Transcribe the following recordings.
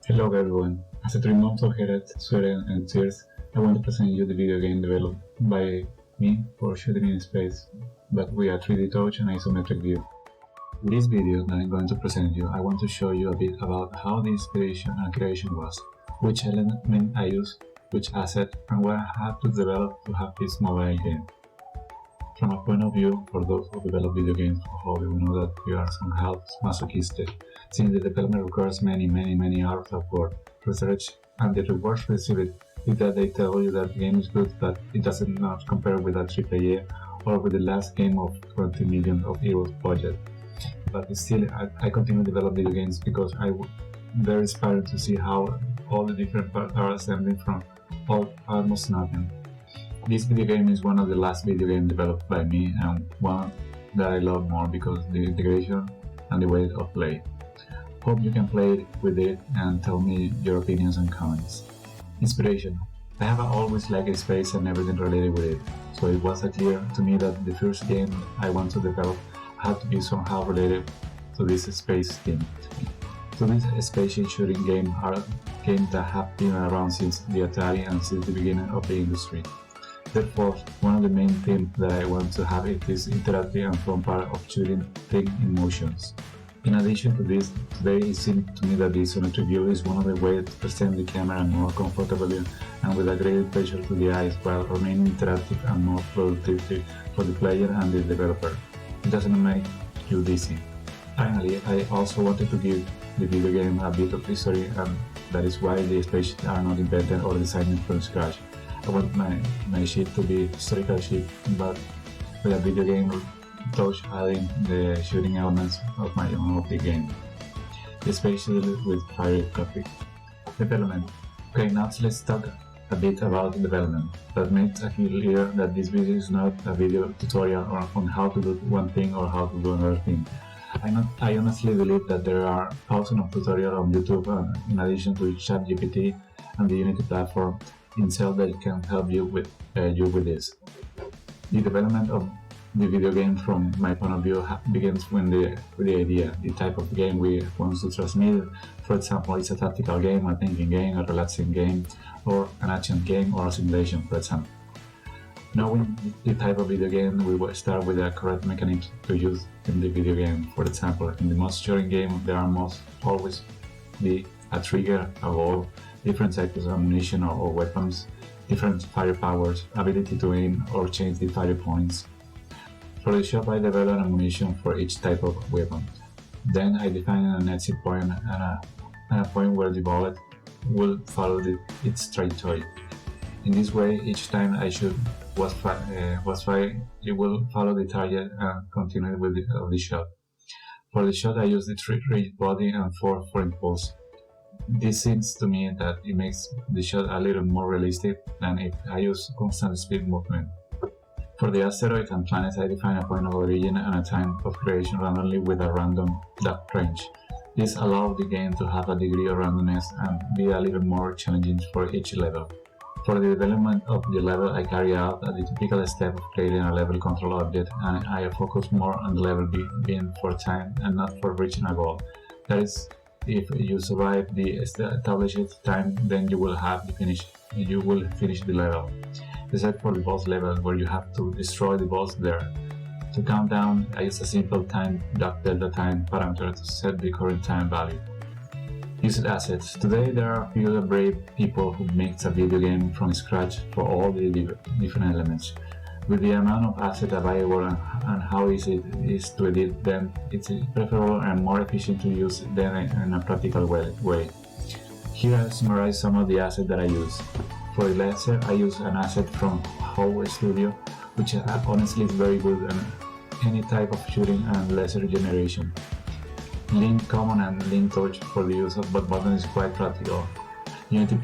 Hello everyone. After 3 months of headache, sweating and tears, I want to present you the video game developed by me for shooting in space, but with a 3D touch and isometric view. In this video that I'm going to present you, I want to show you a bit about how the inspiration and creation was, which element I used, which asset, and what I had to develop to have this mobile game. From a point of view, for those who develop video games for hobby, we know that we are somehow masochistic, since the development requires many hours of work, research, and the rewards received is that they tell you that the game is good, but it doesn't not compare with a AAA or with the last game of 20 million of euros budget. But still, I continue to develop video games because I'm very inspired to see how all the different parts are assembling from almost nothing. This video game is one of the last video games developed by me and one that I love more because the integration and the way of play. Hope you can play with it and tell me your opinions and comments. Inspiration. I have always liked space and everything related with it, so it was clear to me that the first game I want to develop had to be somehow related to this space theme. So this spaceship shooting game are games that have been around since the Atari and since the beginning of the industry. Therefore, one of the main themes that I want to have is this interactive and fun part of shooting things in motions. In addition to this, today it seems to me that the isometric view is one of the ways to present the camera more comfortably and with a greater pressure to the eyes while remaining interactive and more productive for the player and the developer. It doesn't make you dizzy. Finally, I also wanted to give the video game a bit of history, and that is why the spaceships are not invented or designed from scratch. I want my ship to be historical ship, but with a video game touch, adding the shooting elements of my own of the game, especially with fire graphic. Development. Okay, now let's talk a bit about development. That makes it clear that this video is not a video tutorial on how to do one thing or how to do another thing. I honestly believe that there are thousands of tutorials on YouTube in addition to ChatGPT and the Unity platform itself that can help you with this. The development of the video game, from my point of view, begins with the idea, the type of game we want to transmit. For example, it's a tactical game, a thinking game, a relaxing game, or an action game, or a simulation, for example. Knowing the type of video game, we will start with the correct mechanisms to use in the video game. For example, in the most shooting game, there must always be a trigger, a ball, different types of ammunition or weapons, different fire powers, ability to aim or change the fire points. For the shot, I develop ammunition for each type of weapon. Then I define an exit point and a point where the bullet will follow its trajectory. In this way, each time I shoot was fired, it will follow the target and continue with the shot. For the shot, I use the 3 rigid body and 4 for impulse. This seems to me that it makes the shot a little more realistic than if I use constant speed movement. For the asteroids and planets, I define a point of origin and a time of creation randomly with a random depth range. This allows the game to have a degree of randomness and be a little more challenging for each level. For the development of the level, I carry out the typical step of creating a level control object, and I focus more on the level being for time and not for reaching a goal. That is, if you survive the established time, then you will finish the level. Except for the boss level, where you have to destroy the boss there. To count down, I use a simple time delta time parameter to set the current time value. Used assets. Today there are few brave people who make a video game from scratch for all the different elements. With the amount of assets available and how easy it is to edit them, it's preferable and more efficient to use them in a practical way. Here I summarize some of the assets that I use. For the laser, I use an asset from Huawei Studio, which honestly is very good on any type of shooting and laser generation. Link Common and Link Touch for the use of both buttons is quite practical. Unity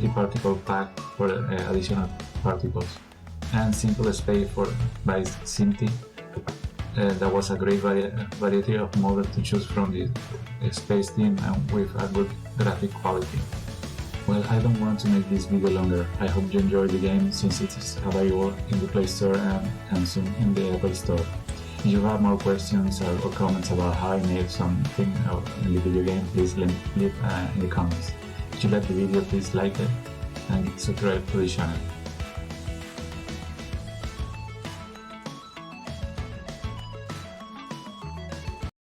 Particle Pack for additional particles. And Simple Space by Simti. That was a great variety of models to choose from the space team and with a good graphic quality. Well, I don't want to make this video longer. I hope you enjoy the game since it is available in the Play Store and soon in the Apple Store. If you have more questions or comments about how I made something in the video game, please leave in the comments. If you like the video, please like it and subscribe to the channel.